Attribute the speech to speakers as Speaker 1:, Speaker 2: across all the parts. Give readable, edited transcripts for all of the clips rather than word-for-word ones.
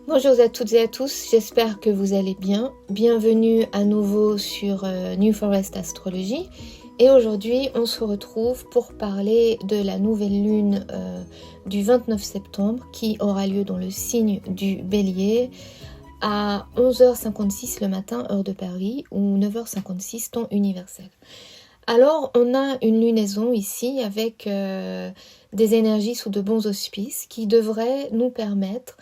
Speaker 1: Bonjour à toutes et à tous, j'espère que vous allez bien. Bienvenue à nouveau sur New Forest Astrologie. Et aujourd'hui, on se retrouve pour parler de la nouvelle lune du 29 septembre qui aura lieu dans le signe du Bélier à 11h56 le matin, heure de Paris, ou 9h56 temps universel. Alors, on a une lunaison ici avec des énergies sous de bons auspices qui devraient nous permettre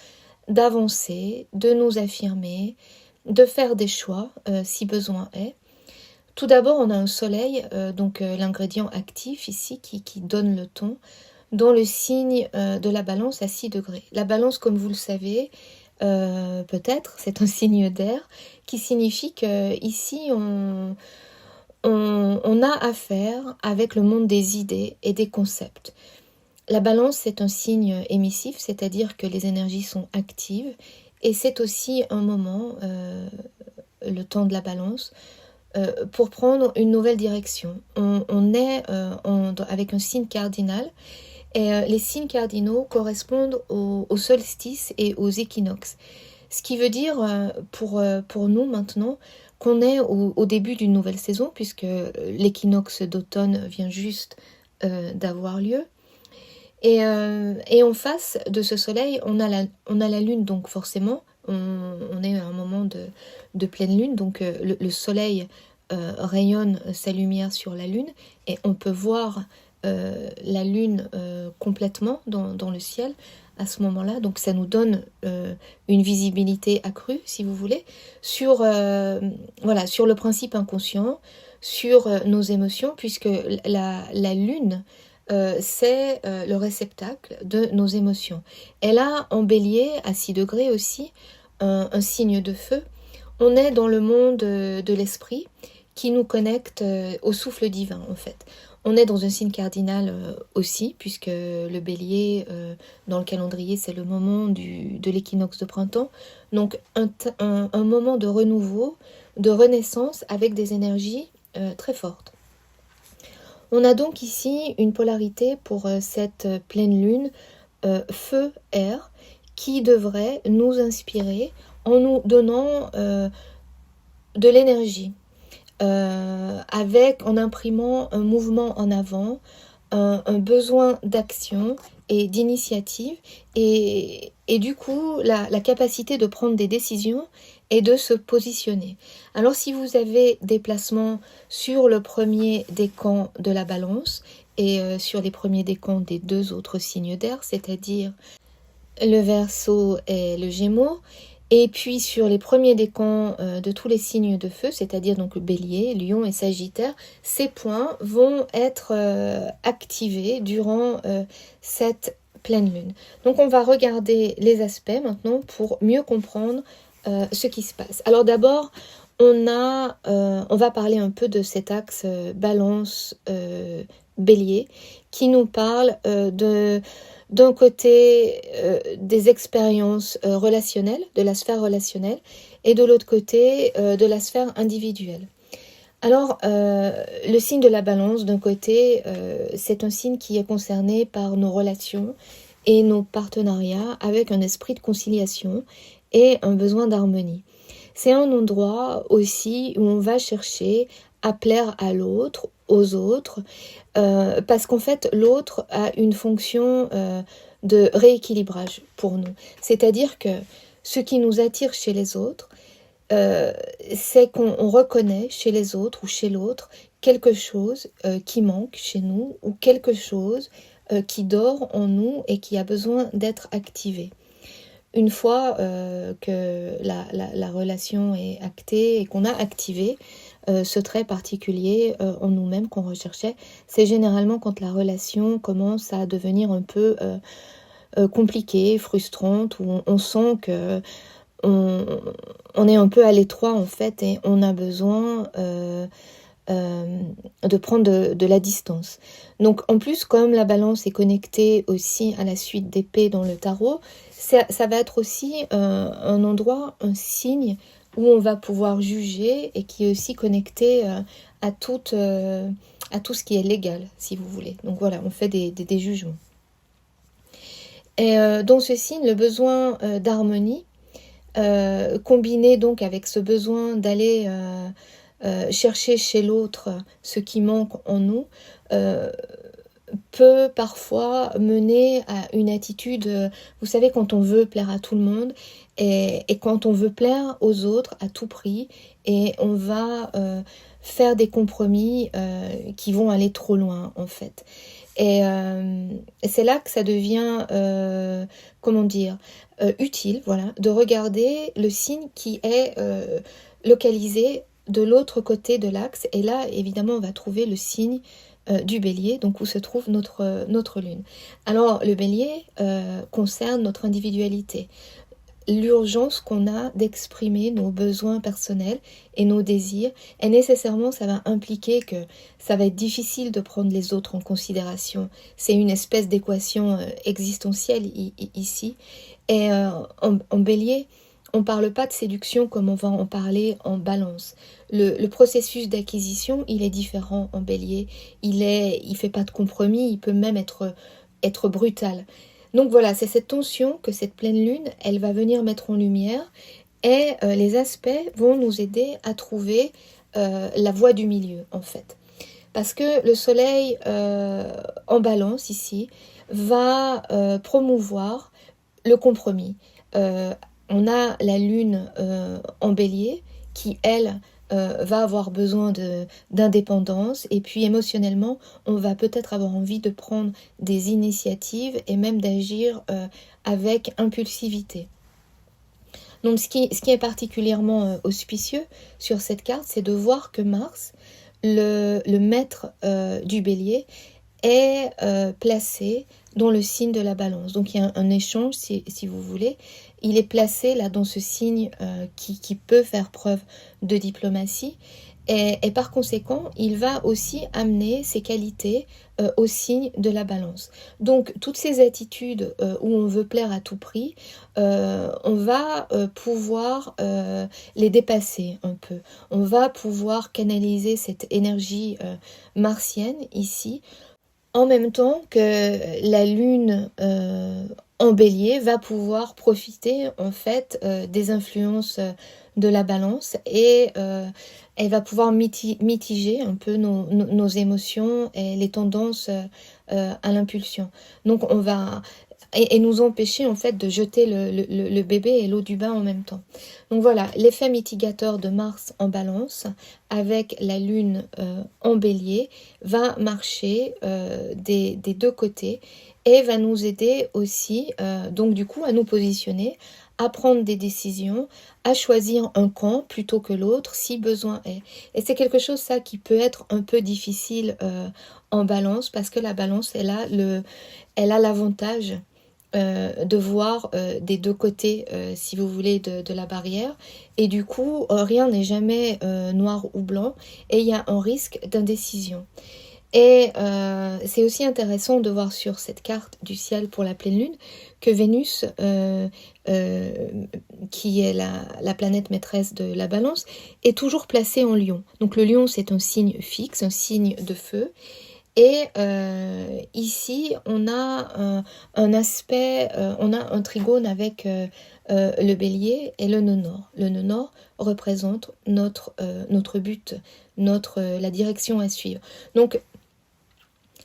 Speaker 1: d'avancer, de nous affirmer, de faire des choix si besoin est. Tout d'abord, on a un soleil, donc l'ingrédient actif ici qui donne le ton, dans le signe de la balance à 6 degrés. La balance, comme vous le savez, peut-être, c'est un signe d'air qui signifie qu'ici, on a affaire avec le monde des idées et des concepts. La balance, c'est un signe émissif, c'est-à-dire que les énergies sont actives et c'est aussi un moment, le temps de la balance, pour prendre une nouvelle direction. On est avec un signe cardinal et les signes cardinaux correspondent aux solstices et aux équinoxes. Ce qui veut dire pour nous maintenant qu'on est au début d'une nouvelle saison puisque l'équinoxe d'automne vient juste d'avoir lieu. Et en face de ce soleil, on a la lune, donc forcément, on est à un moment de pleine lune, donc le soleil rayonne sa lumière sur la lune, et on peut voir la lune complètement dans le ciel à ce moment-là, donc ça nous donne une visibilité accrue, si vous voulez, sur le principe inconscient, sur nos émotions, puisque la lune, c'est le réceptacle de nos émotions. Elle a en bélier, à 6 degrés aussi, un signe de feu. On est dans le monde de l'esprit qui nous connecte au souffle divin, en fait. On est dans un signe cardinal aussi, puisque le bélier, dans le calendrier, c'est le moment de l'équinoxe de printemps. Donc un moment de renouveau, de renaissance avec des énergies très fortes. On a donc ici une polarité pour cette pleine lune feu-air qui devrait nous inspirer en nous donnant de l'énergie, en imprimant un mouvement en avant, un besoin d'action et d'initiative et du coup la capacité de prendre des décisions et de se positionner. Alors si vous avez des placements sur le premier décan de la balance et sur les premiers décans des deux autres signes d'air, c'est-à-dire le Verseau et le Gémeaux, et puis sur les premiers décans de tous les signes de feu, c'est-à-dire donc le Bélier, Lion et Sagittaire, ces points vont être activés durant cette pleine lune. Donc on va regarder les aspects maintenant pour mieux comprendre ce qui se passe. Alors d'abord, on va parler un peu de cet axe balance bélier qui nous parle d'un côté des expériences relationnelles, de la sphère relationnelle, et de l'autre côté de la sphère individuelle. Alors, le signe de la balance, d'un côté, c'est un signe qui est concerné par nos relations et nos partenariats avec un esprit de conciliation et un besoin d'harmonie. C'est un endroit aussi où on va chercher à plaire à l'autre, aux autres, parce qu'en fait l'autre a une fonction de rééquilibrage pour nous. C'est-à-dire que ce qui nous attire chez les autres, c'est qu'on reconnaît chez les autres ou chez l'autre quelque chose qui manque chez nous ou quelque chose qui dort en nous et qui a besoin d'être activé. Une fois que la relation est actée et qu'on a activé ce trait particulier en nous-mêmes qu'on recherchait, c'est généralement quand la relation commence à devenir un peu compliquée, frustrante, où on sent que on est un peu à l'étroit en fait et on a besoin de prendre de la distance. Donc en plus, comme la balance est connectée aussi à la suite d'épées dans le tarot, ça va être aussi un endroit, un signe où on va pouvoir juger et qui est aussi connecté à tout ce qui est légal, si vous voulez. Donc voilà, on fait des jugements. Et dans ce signe, le besoin d'harmonie combiné donc avec ce besoin d'aller chercher chez l'autre ce qui manque en nous, peut parfois mener à une attitude, vous savez, quand on veut plaire à tout le monde et quand on veut plaire aux autres à tout prix, et on va faire des compromis qui vont aller trop loin en fait. Et c'est là que ça devient, comment dire, utile, voilà, de regarder le signe qui est localisé de l'autre côté de l'axe. Et là, évidemment, on va trouver le signe du bélier, donc où se trouve notre lune. Alors, le bélier concerne notre individualité, l'urgence qu'on a d'exprimer nos besoins personnels et nos désirs, et nécessairement ça va impliquer que ça va être difficile de prendre les autres en considération. C'est une espèce d'équation existentielle ici. Et en bélier, on ne parle pas de séduction comme on va en parler en balance. Le processus d'acquisition, il est différent en bélier. Il fait pas de compromis, il peut même être brutal. Donc voilà, c'est cette tension que cette pleine lune, elle va venir mettre en lumière, et les aspects vont nous aider à trouver la voie du milieu en fait. Parce que le soleil en balance ici va promouvoir le compromis. On a la lune en bélier qui, elle, va avoir besoin d'indépendance, et puis émotionnellement, on va peut-être avoir envie de prendre des initiatives et même d'agir avec impulsivité. Donc ce qui est particulièrement auspicieux sur cette carte, c'est de voir que Mars, le maître du bélier, est placé dans le signe de la balance. Donc il y a un échange, si vous voulez. Il est placé là dans ce signe qui peut faire preuve de diplomatie, et par conséquent, il va aussi amener ses qualités au signe de la balance. Donc toutes ces attitudes où on veut plaire à tout prix, on va pouvoir les dépasser un peu. On va pouvoir canaliser cette énergie martienne ici, en même temps que la lune en bélier va pouvoir profiter en fait des influences de la balance, et elle va pouvoir mitiger un peu nos émotions et les tendances à l'impulsion. Donc on va et nous empêcher en fait de jeter le bébé et l'eau du bain en même temps. Donc voilà, l'effet mitigateur de Mars en balance avec la lune en bélier va marcher des deux côtés, et va nous aider aussi donc du coup à nous positionner, à prendre des décisions, à choisir un camp plutôt que l'autre si besoin est. Et c'est quelque chose ça qui peut être un peu difficile en balance, parce que la balance elle a l'avantage de voir des deux côtés, si vous voulez, de la barrière, et du coup rien n'est jamais noir ou blanc, et il y a un risque d'indécision. Et c'est aussi intéressant de voir sur cette carte du ciel pour la pleine lune que Vénus, qui est la planète maîtresse de la balance, est toujours placée en lion. Donc le lion, c'est un signe fixe, un signe de feu. Et ici, on a un aspect, on a un trigone avec le bélier et le nœud nord. Le nœud nord représente notre but, la direction à suivre. Donc,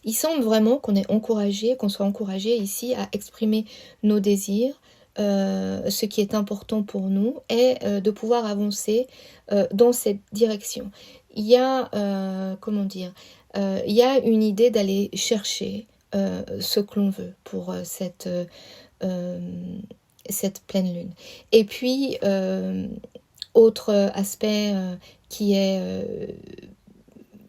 Speaker 1: il semble vraiment qu'on soit encouragé ici à exprimer nos désirs, ce qui est important pour nous, et de pouvoir avancer dans cette direction. Il y a, il y a une idée d'aller chercher ce que l'on veut pour cette pleine lune. Et puis, autre aspect qui est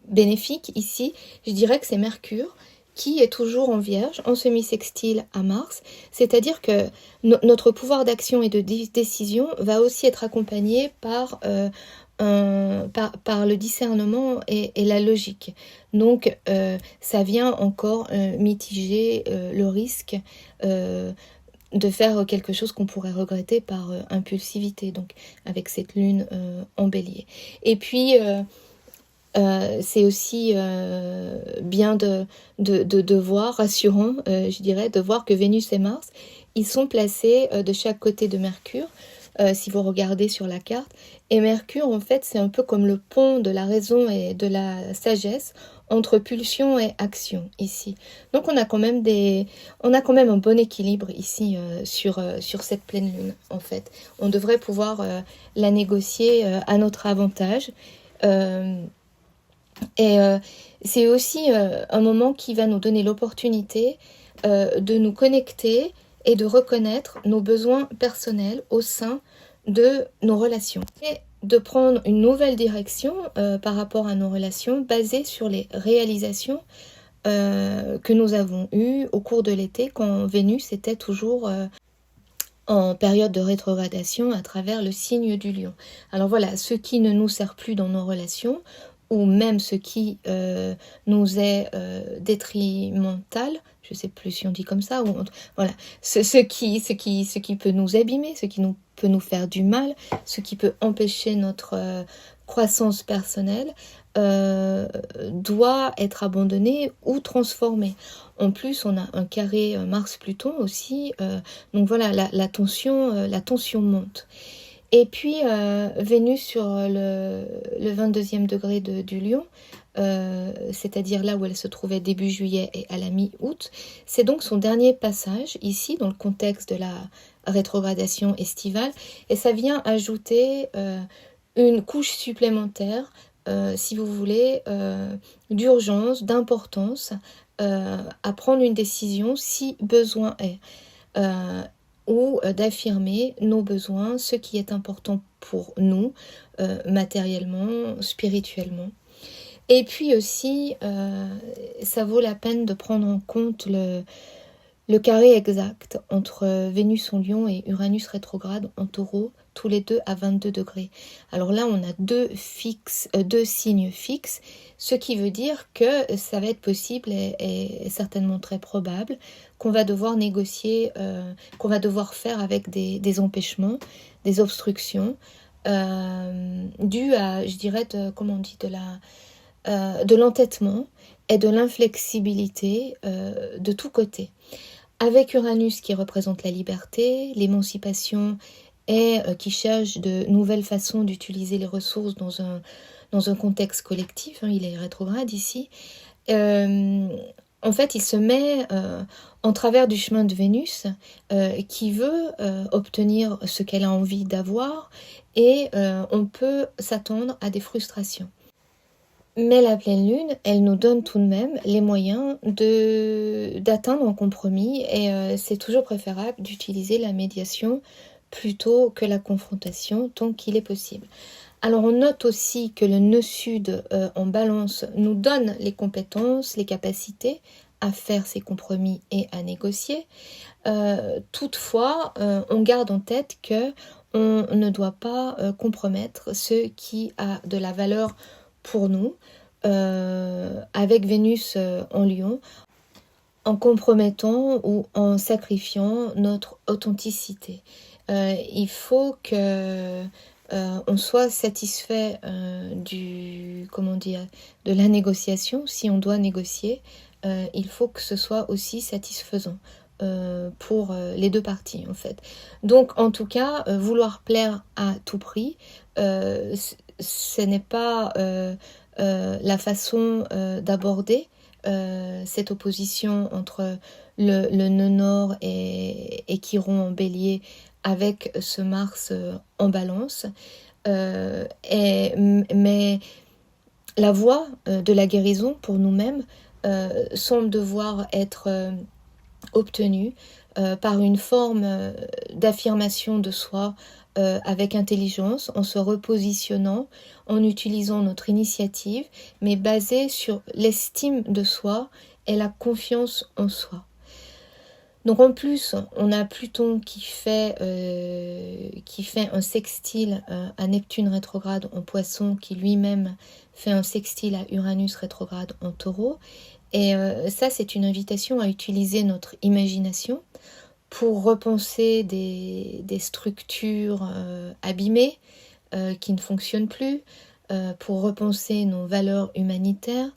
Speaker 1: bénéfique ici, je dirais que c'est Mercure qui est toujours en Vierge, en semi-sextile à Mars, c'est-à-dire que notre pouvoir d'action et de décision va aussi être accompagné par le discernement et la logique. Donc ça vient encore mitiger le risque de faire quelque chose qu'on pourrait regretter par impulsivité, donc avec cette lune en bélier. Et puis c'est aussi bien de voir, rassurant, je dirais, de voir que Vénus et Mars, ils sont placés de chaque côté de Mercure. si vous regardez sur la carte. Et Mercure, en fait, c'est un peu comme le pont de la raison et de la sagesse entre pulsion et action ici. Donc on a quand même un bon équilibre ici sur cette pleine lune, en fait. On devrait pouvoir la négocier à notre avantage. C'est aussi un moment qui va nous donner l'opportunité de nous connecter et de reconnaître nos besoins personnels au sein de nos relations. Et de prendre une nouvelle direction par rapport à nos relations basée sur les réalisations que nous avons eues au cours de l'été quand Vénus était toujours en période de rétrogradation à travers le signe du lion. Alors voilà, ce qui ne nous sert plus dans nos relations, ou même ce qui nous est détrimental, je ne sais plus si on dit comme ça, ou voilà, ce qui peut nous abîmer, ce qui peut nous faire du mal, ce qui peut empêcher notre croissance personnelle, doit être abandonné ou transformé. En plus, on a un carré Mars-Pluton aussi, donc voilà, la tension monte. Et puis, Vénus sur le 22e degré du Lion, c'est-à-dire là où elle se trouvait début juillet et à la mi-août, c'est donc son dernier passage, ici, dans le contexte de la rétrogradation estivale, et ça vient ajouter une couche supplémentaire, si vous voulez, d'urgence, d'importance, à prendre une décision si besoin est. Ou d'affirmer nos besoins, ce qui est important pour nous, matériellement, spirituellement. Et puis aussi, ça vaut la peine de prendre en compte le carré exact entre Vénus en Lion et Uranus rétrograde en Taureau, tous les deux à 22 degrés. Alors là, on a deux signes fixes, ce qui veut dire que ça va être possible et certainement très probable qu'on va devoir négocier, qu'on va devoir faire avec des empêchements, des obstructions, dues à, je dirais, de l'entêtement et de l'inflexibilité de tous côtés. Avec Uranus qui représente la liberté, l'émancipation et qui cherche de nouvelles façons d'utiliser les ressources dans un contexte collectif, il est rétrograde ici, en fait il se met en travers du chemin de Vénus qui veut obtenir ce qu'elle a envie d'avoir et on peut s'attendre à des frustrations. Mais la pleine lune, elle nous donne tout de même les moyens d'atteindre un compromis et c'est toujours préférable d'utiliser la médiation plutôt que la confrontation tant qu'il est possible. Alors on note aussi que le nœud sud en balance nous donne les compétences, les capacités à faire ces compromis et à négocier. Toutefois, on garde en tête que on ne doit pas compromettre ce qui a de la valeur pour nous, avec Vénus en Lion, en compromettant ou en sacrifiant notre authenticité. Il faut que on soit satisfait de la négociation. Si on doit négocier, il faut que ce soit aussi satisfaisant pour les deux parties en fait. Donc en tout cas, vouloir plaire à tout prix, ce n'est pas la façon d'aborder cette opposition entre le nœud nord et Chiron en bélier avec ce Mars en balance. Mais la voie de la guérison pour nous-mêmes semble devoir être obtenue par une forme d'affirmation de soi avec intelligence, en se repositionnant, en utilisant notre initiative, mais basée sur l'estime de soi et la confiance en soi. Donc en plus, on a Pluton qui fait un sextile à Neptune rétrograde en Poisson, qui lui-même fait un sextile à Uranus rétrograde en Taureau. Et ça, c'est une invitation à utiliser notre imagination pour repenser des structures abîmées qui ne fonctionnent plus, pour repenser nos valeurs humanitaires,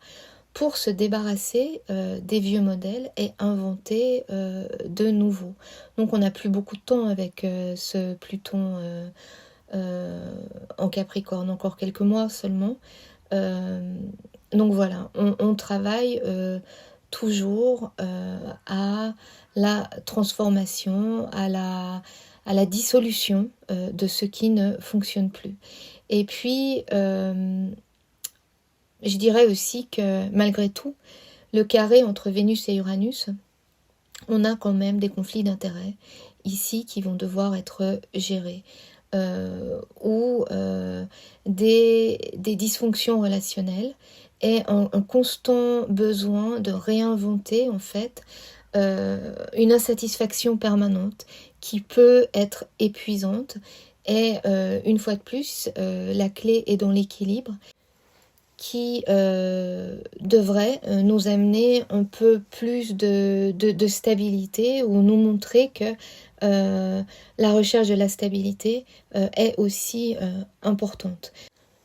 Speaker 1: pour se débarrasser des vieux modèles et inventer de nouveaux. Donc on n'a plus beaucoup de temps avec ce Pluton en Capricorne, encore quelques mois seulement. Donc voilà, on travaille toujours à la transformation, à la dissolution de ce qui ne fonctionne plus. Et puis, je dirais aussi que malgré tout, le carré entre Vénus et Uranus, on a quand même des conflits d'intérêts ici qui vont devoir être gérés. Ou des dysfonctions relationnelles et un constant besoin de réinventer en fait une insatisfaction permanente qui peut être épuisante. Et une fois de plus, la clé est dans l'équilibre qui devrait nous amener un peu plus de stabilité ou nous montrer que la recherche de la stabilité est aussi importante.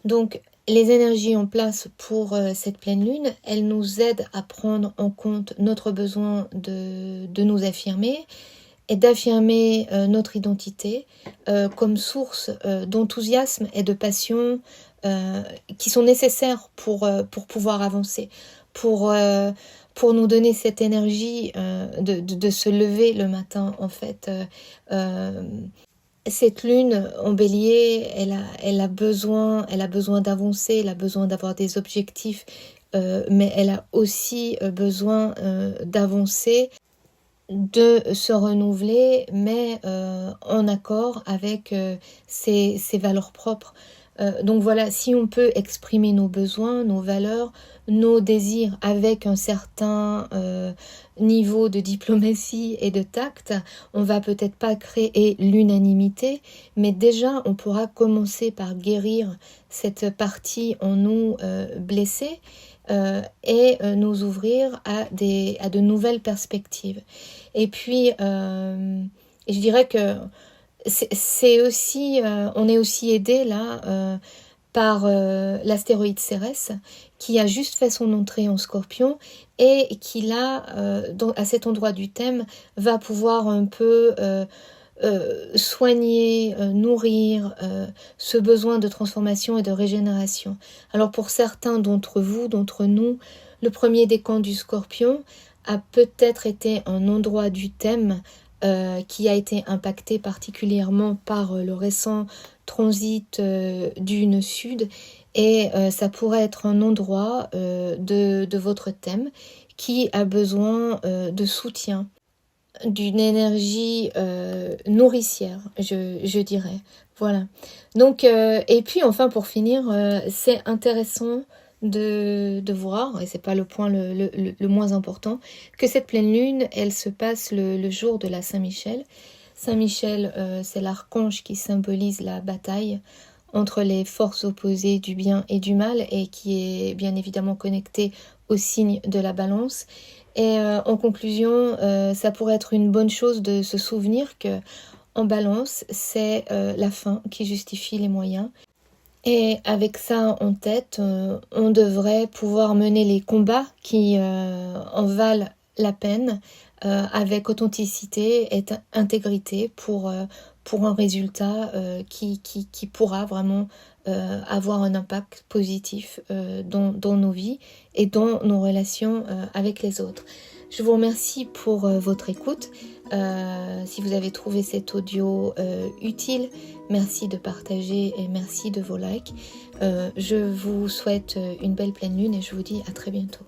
Speaker 1: Donc, les énergies en place pour cette pleine lune, elles nous aident à prendre en compte notre besoin de nous affirmer et d'affirmer notre identité comme source d'enthousiasme et de passion qui sont nécessaires pour pouvoir avancer, pour nous donner cette énergie de se lever le matin en fait. Cette lune en bélier, elle a besoin d'avancer, elle a besoin d'avoir des objectifs, mais elle a aussi besoin d'avancer, de se renouveler, mais en accord avec ses valeurs propres. Donc voilà, si on peut exprimer nos besoins, nos valeurs, nos désirs avec un certain niveau de diplomatie et de tact, on va peut-être pas créer l'unanimité, mais déjà on pourra commencer par guérir cette partie en nous blessée et nous ouvrir à de nouvelles perspectives. Et puis, je dirais que c'est aussi, on est aussi aidé là par l'astéroïde Cérès qui a juste fait son entrée en Scorpion et qui là, à cet endroit du thème, va pouvoir un peu soigner, nourrir ce besoin de transformation et de régénération. Alors pour certains d'entre vous, d'entre nous, le premier décan du Scorpion a peut-être été un endroit du thème qui a été impacté particulièrement par le récent transit du nœud sud, et ça pourrait être un endroit de votre thème qui a besoin de soutien, d'une énergie nourricière, je dirais. Voilà. Donc, et puis enfin pour finir, c'est intéressant de voir, et c'est pas le point le moins important, que cette pleine lune, elle se passe le jour de la Saint-Michel. Saint-Michel, c'est l'archange qui symbolise la bataille entre les forces opposées du bien et du mal, et qui est bien évidemment connecté au signe de la Balance. Et en conclusion, ça pourrait être une bonne chose de se souvenir que en Balance, c'est la fin qui justifie les moyens. Et avec ça en tête, on devrait pouvoir mener les combats qui en valent la peine avec authenticité et intégrité pour un résultat qui pourra vraiment avoir un impact positif dans nos vies et dans nos relations avec les autres. Je vous remercie pour votre écoute. Si vous avez trouvé cet audio utile, merci de partager et merci de vos likes. Je vous souhaite une belle pleine lune et je vous dis à très bientôt.